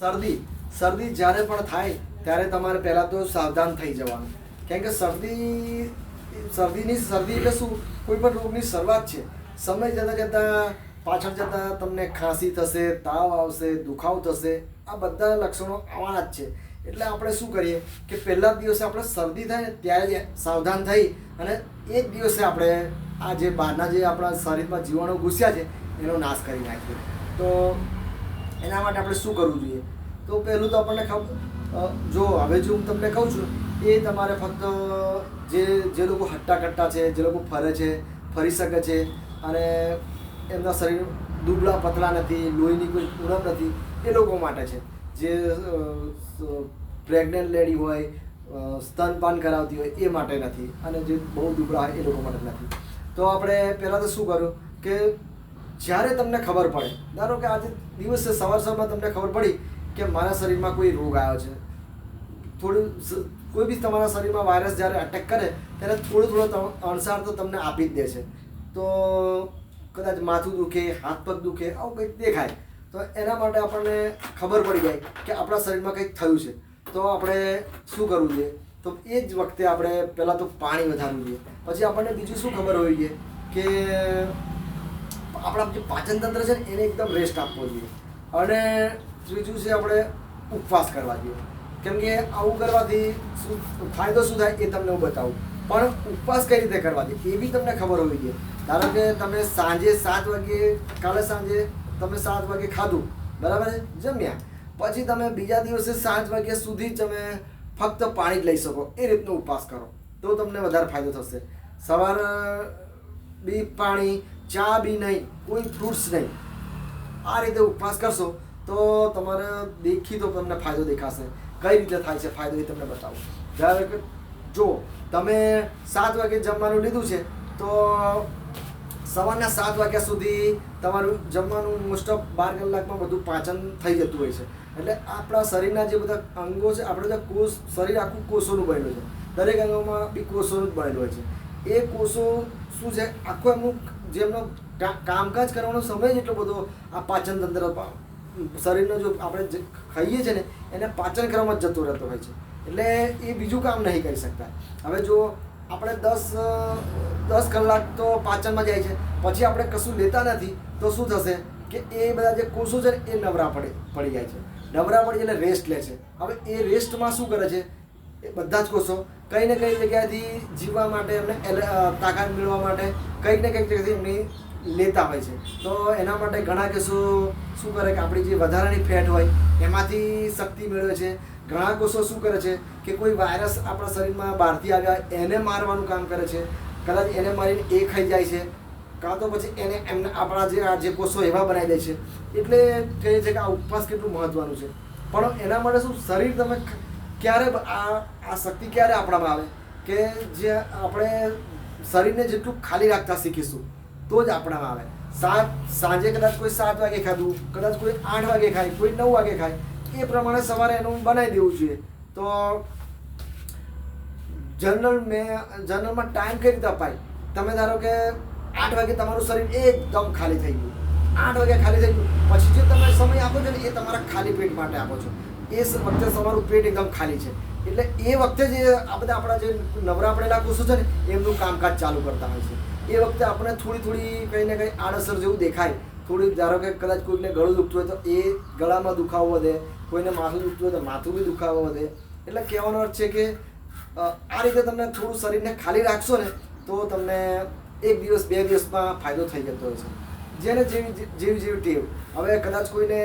શરદી શરદી જ્યારે પણ થાય ત્યારે તમારે પહેલાં તો સાવધાન થઈ જવાનું. કેમ કે શરદી એટલે શું, કોઈ પણ રોગની શરૂઆત છે. સમય જતાં જતાં પાછળ જતાં તમને ખાંસી થશે, તાવ આવશે, દુખાવો થશે, આ બધા લક્ષણો આવવાના જ છે. એટલે આપણે શું કરીએ કે પહેલા જ દિવસે આપણે શરદી થાય ને ત્યારે સાવધાન થઈ અને એ જ દિવસે આપણે આ જે બહારના જે આપણા શરીરમાં જીવાણુ ઘૂસ્યા છે એનો નાશ કરી નાખીએ. તો એના માટે આપણે શું કરવું જોઈએ? તો પહેલું તો આપણને જો હવે જો હું તમને કહું છું એ તમારે ફક્ત જે લોકો હટ્ટા કટ્ટા છે, જે લોકો ફરે છે, ફરી શકે છે અને એમના શરીર દુબળા પતળા નથી, લોહીની કોઈ ઉણપ નથી, એ લોકો માટે છે. જે પ્રેગ્નન્ટ લેડી હોય, સ્તનપાન કરાવતી હોય એ માટે નથી, અને જે બહુ દુબળા હોય એ લોકો માટે નથી. તો આપણે પહેલાં તો શું કર્યું કે જ્યારે તમને ખબર પડે, ધારો કે આજે દિવસે સવારમાં તમને ખબર પડી કે મારા શરીરમાં કોઈ રોગ આવ્યો છે, કોઈ બી તમારા શરીરમાં વાયરસ જ્યારે અટેક કરે ત્યારે થોડો અણસાર તો તમને આપી જ દે છે. તો કદાચ માથું દુખે, હાથ પગ દુખે, આવું કંઈક દેખાય તો એના માટે આપણને ખબર પડી જાય કે આપણા શરીરમાં કંઈક થયું છે. તો આપણે શું કરવું જોઈએ? તો એ જ વખતે આપણે પહેલાં તો પાણી વધારવું જોઈએ. પછી આપણને બીજું શું ખબર હોવી જોઈએ કે આપણા જે પાચન તંત્ર છે ને એને એકદમ રેસ્ટ આપવો જોઈએ. અને ત્રીજું છે આપણે ઉપવાસ કરવા જોઈએ. કેમ કે આવું કરવાથી ફાયદો શું થાય એ તમને હું બતાવું. પણ ઉપવાસ કઈ રીતે કરવાથી એ બી તમને ખબર હોવી જોઈએ. ધારો કે તમે સાંજે 7 વાગે, કાલે સાંજે તમે 7 વાગે ખાધું, બરાબર છે, જમ્યા, પછી તમે બીજા દિવસે 7 વાગ્યા સુધી જ તમે ફક્ત પાણી જ લઈ શકો, એ રીતનો ઉપવાસ કરો તો તમને વધારે ફાયદો થશે. સવારે બી પાણી, ચા બી નહીં, કોઈ ફ્રૂટ્સ નહીં, આ રીતે ઉપવાસ કરશો તો તમારે દેખી તો તમને ફાયદો દેખાશે. કઈ રીતે થાય છે ફાયદો એ તમને બતાવું. ધારો કે જો તમે 7 વાગે જમવાનું લીધું છે તો સવારના 7 વાગ્યા સુધી તમારું જમવાનું મોસ્ટ ઓફ 12 કલાકમાં બધું પાચન થઈ જતું હોય છે. એટલે આપણા શરીરના જે બધા અંગો છે, આપણે જે કોષ, શરીર આખું કોષોનું બનેલું છે, દરેક અંગોમાં બી કોષોનું જ બનેલું હોય છે. એ કોષો શું છે, આખું એમનું જેમનો કામકાજ કરવાનો સમય જ એટલો બધો આ પાચન તંત્ર શરીરનો જો આપણે ખાઈએ છીએ ને એને પાચન કરવામાં જ જતો રહેતો હોય છે. એટલે એ બીજું કામ નહીં કરી શકતા. હવે જો આપણે 10 કલાક તો પાચનમાં જાય છે, પછી આપણે કશું લેતા નથી તો શું થશે કે એ બધા જે કોષો છે ને એ નબળા પડી જાય છે. નબળા પડી એટલે રેસ્ટ લે છે. હવે એ રેસ્ટમાં શું કરે છે, એ બધા જ કોષો કંઈ ને કઈ જગ્યાએથી જીવવા માટે, એમને તાકાત મેળવવા માટે કંઈક ને કંઈક જગ્યાએથી એમની લેતા હોય છે. તો એના માટે ઘણા કેસો શું કરે કે આપણી જે વધારાની ફેટ હોય એમાંથી શક્તિ મેળવે છે. ઘણા કોષો શું કરે છે કે કોઈ વાયરસ આપણા શરીરમાં બહારથી આવ્યા એને મારવાનું કામ કરે છે. કદાચ એને મારીને એ ખાઈ જાય છે, કાં તો પછી એમને આપણા જે કોષો એવા બનાવી દે છે. એટલે કહે છે કે આ ઉપવાસ કેટલું મહત્ત્વનું છે. પણ એના માટે શું, શરીર તમે ક્યારે આ શક્તિ ક્યારે આપણામાં આવે કે જે આપણે શરીરને જેટલું ખાલી રાખતા શીખીશું તો જ આપણામાં આવે. સાંજે કદાચ કોઈ 7 વાગે ખાધું, કદાચ કોઈ 8 વાગે ખાય, કોઈ 9 વાગે ખાય, એ પ્રમાણે સવારે એનું બનાવી દેવું જોઈએ. તો જનરલમાં ટાઈમ કઈ રીતે અપાય? તમે ધારો કે 8 વાગે તમારું શરીર એકદમ ખાલી થઈ ગયું, 8 વાગે ખાલી થઈ ગયું, પછી જે તમે સમય આપો છો ને એ તમારા ખાલી પેટ માટે આપો છો. એ વખતે તમારું પેટ એકદમ ખાલી છે. એટલે એ વખતે જે આ બધા આપણા જે નવરા પડેલા કોષો છે ને એમનું કામકાજ ચાલુ કરતા હોય છે. એ વખતે આપણે થોડી કંઈ ને કંઈ આડઅસર જેવું દેખાય. થોડી ધારો કે કદાચ કોઈને ગળું દુખતું હોય તો એ ગળામાં દુખાવો વધે, કોઈને માથું દુખતું હોય તો માથું બી દુખાવો વધે. એટલે કહેવાનો અર્થ છે કે આ રીતે તમને થોડું શરીરને ખાલી રાખશો ને તો તમને 1 દિવસ 2 દિવસમાં ફાયદો થઈ જતો હોય છે. જેને જેવી ટેવ. હવે કદાચ કોઈને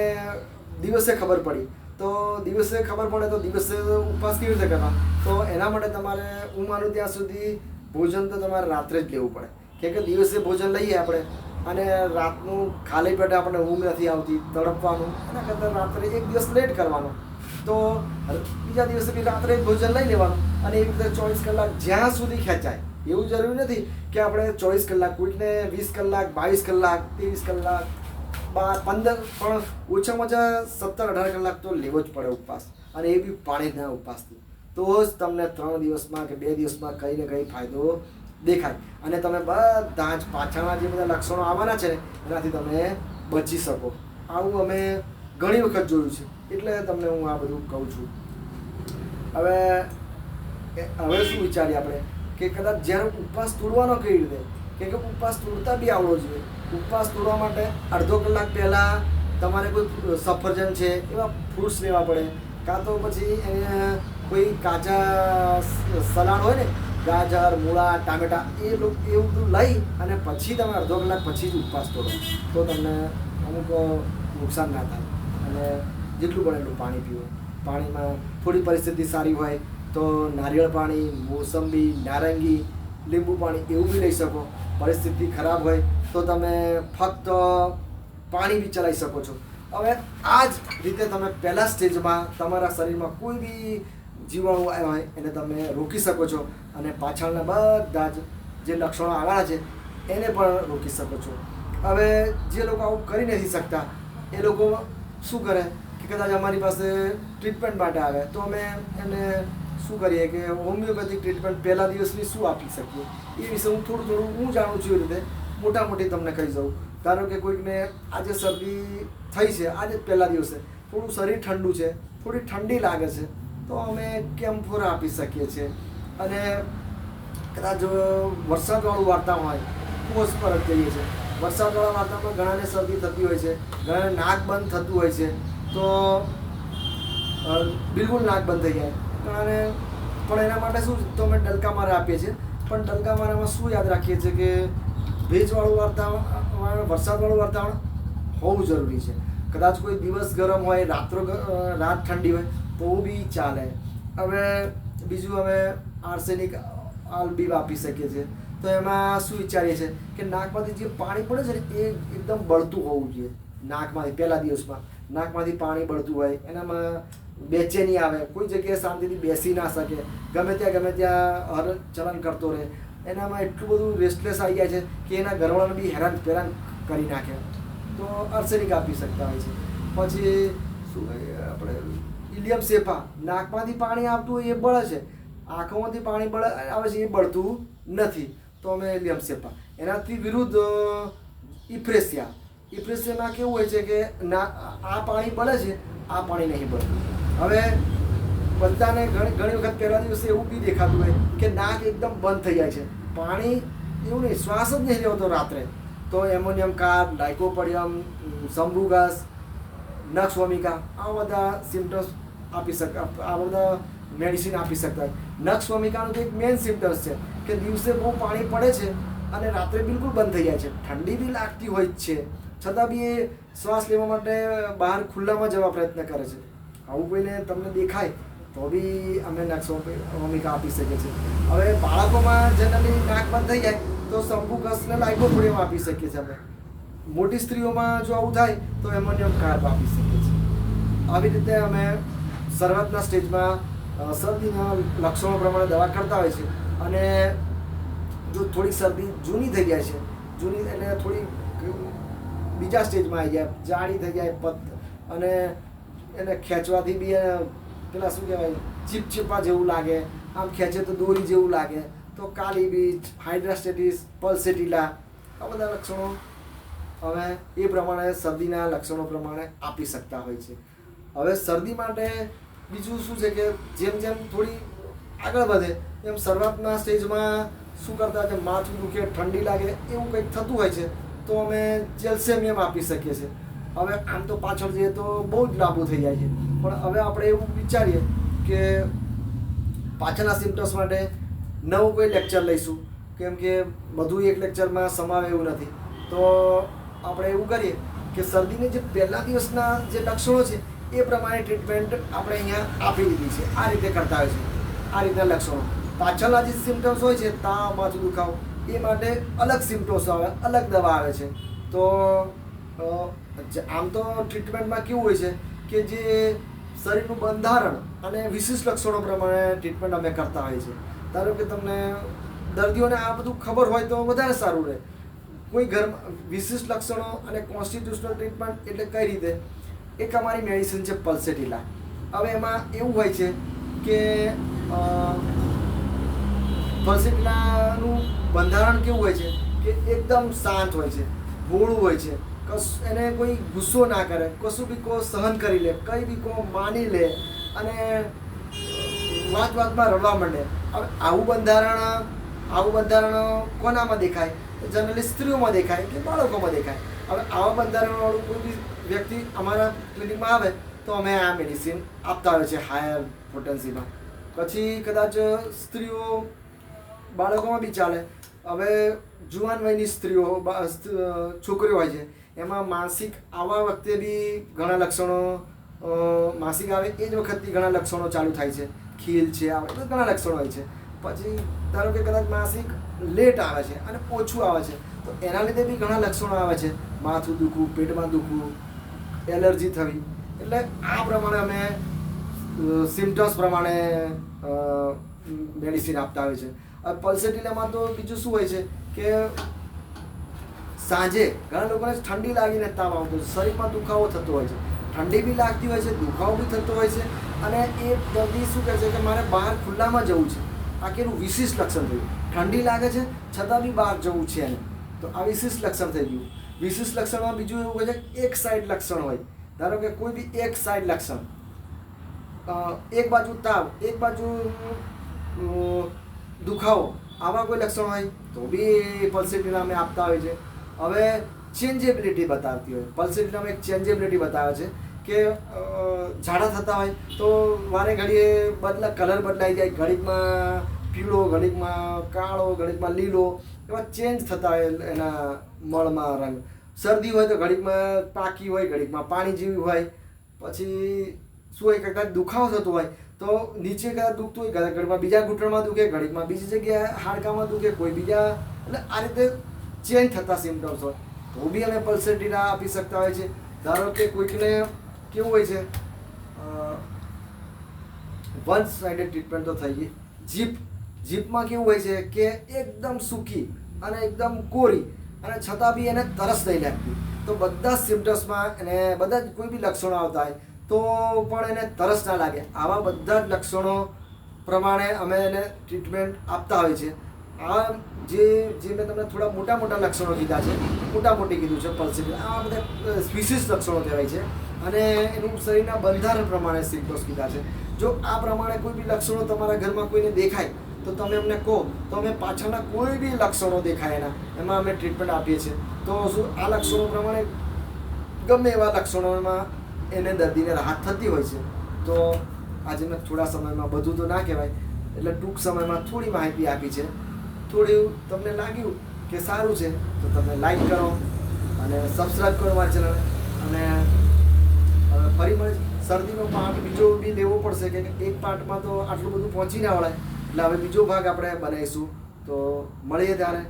દિવસે ખબર પડી તો દિવસે ખબર પડે તો દિવસે ઉપવાસ કેવી રીતે કરવા? તો એના માટે તમારે હું માનું ત્યાં સુધી ભોજન તો તમારે રાત્રે જ લેવું પડે. કેમ કે દિવસે ભોજન લઈએ આપણે અને રાતનું ખાલી પેટે આપણે ઊંઘ નથી આવતી, તડપવાનું, એના કરતાં રાત્રે 1 દિવસ લેટ કરવાનો. તો બીજા દિવસે બી રાત્રે ભોજન લઈ લેવાનું અને એવી રીતે 24 કલાક જ્યાં સુધી ખેંચાય. એવું જરૂરી નથી કે આપણે 24 કલાક, કોઈકને 20 કલાક, 22 કલાક, 23 કલાક, 15, પણ ઓછામાં ઓછા 17-18 કલાક તો લેવો જ પડે ઉપવાસ. અને એ બી પાણીના ઉપવાસથી. તો જ તમને 3 દિવસમાં કે 2 દિવસમાં કંઈ ને કંઈ ફાયદો દેખાય અને તમે બધા જ પાછળના જે બધા લક્ષણો આવવાના છે ને એનાથી તમે બચી શકો. આવું અમે ઘણી વખત જોયું છે. એટલે તમને હું આ બધું કહું છું. હવે શું વિચારીએ આપણે કે કદાચ જ્યારે ઉપવાસ તોડવાનો કેવી રીતે, કે ઉપવાસ તોડતા બી આવડવો જોઈએ. ઉપવાસ તોડવા માટે અડધો કલાક પહેલાં તમારે કોઈ સફરજન છે એવા ફ્રૂટ્સ લેવા પડે, કાં તો પછી કોઈ કાચા સલાડ હોય ને, ગાજર, મૂળા, ટામેટા, એવું બધું લઈ અને પછી તમે અડધો કલાક પછી જ ઉપવાસ તોડો તો તમને અમુક નુકસાન ના થાય. અને જેટલું બને એટલું પાણી પીવું. પાણીમાં થોડી પરિસ્થિતિ સારી હોય તો નારિયેળ પાણી, મોસંબી, નારંગી, લીંબુ પાણી એવું બી લઈ શકો. પરિસ્થિતિ ખરાબ હોય તો તમે ફક્ત પાણી બી ચલાવી શકો છો. હવે આ જ રીતે તમે પહેલા સ્ટેજમાં તમારા શરીરમાં કોઈ બી જીવાણુ આવ્યા હોય એને તમે રોકી શકો છો, અને પાછળના બધા જ જે લક્ષણો આવવાના છે એને પણ રોકી શકો છો. હવે જે લોકો આવું કરી નથી શકતા એ લોકો શું કરે કે કદાચ અમારી પાસે ટ્રીટમેન્ટ માટે આવે તો અમે એને શું કરીએ કે હોમિયોપેથિક ટ્રીટમેન્ટ પહેલા દિવસની શું આપી શકીએ એ વિશે હું થોડું હું જાણું છું. એ રીતે મોટી તમને કહી દઉં. ધારો કે કોઈકને આજે શરદી થઈ છે, આજે પહેલા દિવસે થોડું શરીર ઠંડુ છે, થોડી ઠંડી લાગે છે, તો અમે કેમ્ફોરા આપી શકીએ છીએ. અને કદાચ વરસાદવાળું વાતાવરણ હોય, પોષ પર કહીએ છીએ, વરસાદવાળા વાતાવરણમાં ઘણાને શરદી થતી હોય છે, ઘણાને નાક બંધ થતું હોય છે, તો બિલકુલ નાક બંધ થઈ જાય ઘણાને. પણ એના માટે શું તો અમે ડલકા મારા આપીએ છીએ. પણ ડલકા મારામાં શું યાદ રાખીએ છીએ કે ભેજવાળું વાતાવરણ, વરસાદવાળું વાતાવરણ હોવું જરૂરી છે. કદાચ કોઈ દિવસ ગરમ હોય, રાત ઠંડી હોય તો બી ચાલે. હવે બીજું અમે આર્સેનિક બી વાપરી શકીએ છીએ. તો એમાં શું વિચારીએ છીએ કે નાકમાંથી જે પાણી પડે છે ને એ એકદમ બળતું હોવું જોઈએ. નાકમાંથી પહેલા દિવસમાં નાકમાંથી પાણી બળતું હોય, એનામાં બેચેની આવે, કોઈ જગ્યાએ શાંતિથી બેસી ના શકે, ગમે ત્યાં હર ચલન કરતો રહે, એનામાં એટલું બધું રેસ્ટલેસ આવી જાય છે કે એના ઘરવાળાને બી હેરાન કરી નાખે, તો આર્સેનિક આપી શકતા હોય છે. પછી શું આપણે ઇલિયમ સેફા, નાકમાંથી પાણી આવતું હોય એ બળે છે, આંખોમાંથી પાણી આવે છે એ બળતું નથી, તો અમે ઇલિયમ સેફા. એનાથી વિરુદ્ધ ઇફ્રેસિયામાં કેવું હોય છે કે આ પાણી બળે છે, આ પાણી નહીં બળતું. હવે બધાને ઘણી વખત પહેલા દિવસે એવું બી દેખાતું હોય કે નાક એકદમ બંધ થઈ જાય છે, પાણી એવું નહીં, શ્વાસ જ નહીં લેવાતો રાત્રે, તો એમોનિયમ કાર્બ, લાઇકોપોડિયમ, સંબુગસ, નક્ષવમિકા આ બધા સિમ્ટમ્સ આપી શકાય, આ બધા મેડિસિન આપી શકાય. નક્ષવમિકાનું તો એક મેઇન સિમ્ટમ્સ છે કે દિવસે બહુ પાણી પડે છે અને રાત્રે બિલકુલ બંધ થઈ જાય છે, ઠંડી બી લાગતી હોય જ છે, છતાં બી એ શ્વાસ લેવા માટે બહાર ખુલ્લામાં જવા પ્રયત્ન કરે છે. આવું કોઈને તમને દેખાય તો બી અમે નક્ષવમિકા આપી શકીએ છીએ. હવે બાળકોમાં જનરલી નાક બંધ થઈ જાય તો સંબુકસ ને લાઇકોપોડિયમ આપી શકીએ છીએ અમે. મોટી સ્ત્રીઓમાં જો આવું થાય તો એમોનિયમ કાર્બ આપી શકીએ છીએ. આવી રીતે અમે શરૂઆતના સ્ટેજમાં શરદીના લક્ષણો પ્રમાણે દવા કરતા હોય છે. અને જો થોડી શરદી જૂની થઈ જાય છે, જૂની એટલે થોડી બીજા સ્ટેજમાં આવી જાય, જાડી થઈ જાય અને એને ખેંચવાથી બી પેલા શું કહેવાય ચીપચીપા જેવું લાગે, આમ ખેંચે તો દોરી જેવું લાગે, તો કાલી બીજ, હાઇડ્રાસ્ટેટિસ, પલ્સેટિલા આ બધા લક્ષણો હવે એ પ્રમાણે શરદીના લક્ષણો પ્રમાણે આપી શકતા હોય છે. હવે શરદી માટે બીજું શું છે કે જેમ જેમ થોડી આગળ વધે એમ શરૂઆતના સ્ટેજમાં શું કરતા હોય છે, માથું દુખે, ઠંડી લાગે એવું કંઈક થતું હોય છે તો અમે જેલ્સેમિયમ આપી શકીએ છીએ. હવે આમ તો પાછળ જઈએ તો બહુ જ લાંબુ થઈ જાય છે, પણ હવે આપણે એવું વિચારીએ કે પાછળના સિમ્ટમ્સ માટે નવું કોઈ લેક્ચર લઈશું, કેમ કે બધું એક લેક્ચરમાં સમાવે એવું નથી. તો આપણે એવું કરીએ કે શરદીને જે પહેલા દિવસના જે લક્ષણો છે એ પ્રમાણે ટ્રીટમેન્ટ આપણે અહીંયા આપી દીધી છે. આ રીતે કરતા હોય છે, આ રીતના લક્ષણો. પાછળના જે સિમ્ટમ્સ હોય છે, તાવ, માથું દુખાવો, એ માટે અલગ સિમ્ટમ્સ આવે, અલગ દવા આવે છે. તો આમ તો ટ્રીટમેન્ટમાં કેવું હોય છે કે જે શરીરનું બંધારણ અને વિશિષ્ટ લક્ષણો પ્રમાણે ટ્રીટમેન્ટ અમે કરતા હોઈએ છીએ. ધારો કે તમને દર્દીઓને આ બધું ખબર હોય તો વધારે સારું રહે. કોઈ ઘરમાં વિશિષ્ટ લક્ષણો અને કોન્સ્ટિટ્યુશનલ ટ્રીટમેન્ટ એટલે કઈ રીતે, એક અમારી મેડિસિન છે પલ્સેટિલા. હવે એમાં એવું હોય છે કે પલ્સેટિલાનું બંધારણ કેવું હોય છે કે એકદમ શાંત હોય છે, ગોળું હોય છે, એને કોઈ ગુસ્સો ના કરે, કશું બી કો સહન કરી લે, કંઈ બી કો માની લે અને વાતમાં રડવા માંડે. હવે આવું બંધારણ કોનામાં દેખાય? જનરલી સ્ત્રીઓમાં દેખાય કે બાળકોમાં દેખાય. હવે આવા બંધારણવાળું કોઈ બી વ્યક્તિ અમારા ક્લિનિકમાં આવે તો અમે આ મેડિસિન આપતા હોય છે હાયર પોટેન્સીમાં. પછી કદાચ સ્ત્રીઓ બાળકોમાં બી ચાલે. હવે જુવાન વયની સ્ત્રીઓ છોકરીઓ હોય છે, એમાં માસિક આવવા વખતે બી ઘણા લક્ષણો, માસિક આવે એ જ વખતથી ઘણા લક્ષણો ચાલુ થાય છે. ખીલ છે, આવે તો ઘણા લક્ષણો હોય છે. પછી ધારો કે કદાચ માસિક લેટ આવે છે અને ઓછું આવે છે તો એના લીધે બી ઘણા લક્ષણો આવે છે. માથું દુખવું, પેટમાં દુખવું, એલર્જી થવી. એટલે આ પ્રમાણે અમે સિમ્ટમ્સ પ્રમાણે મેડિસિન આપતા હોય છે. પલ્સેટિનામાં તો બીજું શું હોય છે કે સાંજે ઘણા લોકોને ઠંડી લાગીને તાવ આવતો હોય છે, શરીરમાં દુખાવો થતો હોય છે, ઠંડી બી લાગતી હોય છે, દુખાવો બી થતો હોય છે અને એ દર્દી શું કહે છે કે મારે બહાર ખુલ્લામાં જવું છે. આ કેવું વિશિષ્ટ લક્ષણ થયું. ઠંડી લાગે છે છતાં બી બહાર જવું છે એને, તો આ વિશિષ્ટ લક્ષણ થઈ ગયું. વિશિષ્ટ લક્ષણમાં બીજું એવું હોય છે કે એક સાઈડ લક્ષણ હોય. ધારો કે કોઈ બી એક સાઈડ લક્ષણ, એક બાજુ તાવ, એક બાજુ દુખાવો, આવા કોઈ લક્ષણ હોય તો બી પલ્સેટિના અમે આપતા હોય છે. હવે ચેન્જેબિલિટી બતાવતી હોય, પલ્સેટિનામાં એક ચેન્જેબિલિટી બતાવે છે કે ઝાડા થતા હોય તો વારે ઘડીએ કલર બદલાઈ જાય, ઘડીકમાં પીળો, ઘડીકમાં કાળો, ઘડીકમાં લીલો, એવા ચેન્જ થતા હોય એના મળમાં રંગ. શરદી હોય તો ઘડીકમાં પાકી હોય, ઘડીકમાં પાણી જેવી હોય. પછી શું હોય કે કદાચ દુખાવો થતો હોય તો નીચે કદાચ દુખતું હોય, ઘડીકમાં બીજા ઘૂંટણમાં દુખે, ઘડીકમાં બીજી જગ્યાએ હાડકામાં દુખે, કોઈ બીજા, એટલે આ રીતે ચેન્જ થતા સિમ્ટમ્સ હોય તો બી અમે પલ્સેટિના આપી શકતા હોય છે. ધારો કે કોઈકને કેવું હોય છે, વન સાઇડેડ ટ્રીટમેન્ટ તો થઈ ગઈ. જીભમાં કેવું હોય છે કે એકદમ સૂકી અને એકદમ કોરી અને છતાં બી એને તરસ નહીં લાગતી. તો બધા સિમ્ટમ્સમાં એને બધા જ કોઈ બી લક્ષણો આવતા હોય તો પણ એને તરસ ના લાગે. આવા બધા જ લક્ષણો પ્રમાણે અમે એને ટ્રીટમેન્ટ આપતા હોય છે. આ જે મેં તમને થોડા મોટા લક્ષણો કીધા છે, મોટી કીધું છે પલ્સેટિના, આ બધા વિશિષ્ટ લક્ષણો કહેવાય છે અને એનું શરીરના બંધારણ પ્રમાણે સિમ્ટમ્સ કીધા છે. જો આ પ્રમાણે કોઈ બી લક્ષણો તમારા ઘરમાં કોઈને દેખાય તો તમે અમને કહો તો અમે પાછળના કોઈ બી લક્ષણો દેખાય એમાં અમે ટ્રીટમેન્ટ આપીએ છીએ. તો શું આ લક્ષણો પ્રમાણે ગમે એવા લક્ષણોમાં એને દર્દીને રાહત થતી હોય છે. તો આજે મેં થોડા સમયમાં બધું તો ના કહેવાય, એટલે ટૂંક સમયમાં થોડી માહિતી આપી છે. થોડું તમને લાગ્યું કે સારું છે તો તમે લાઈક કરો અને સબસ્ક્રાઈબ કરો મારી ચેનલ. અને ફરી મળે. શરદીનો પાર્ટ બીજો બી લેવો પડશે કે એક પાર્ટમાં તો આટલું બધું પહોંચી ના વળાય, એટલે હવે બીજો ભાગ આપણે બનાવીશું. તો મળીએ ત્યારે.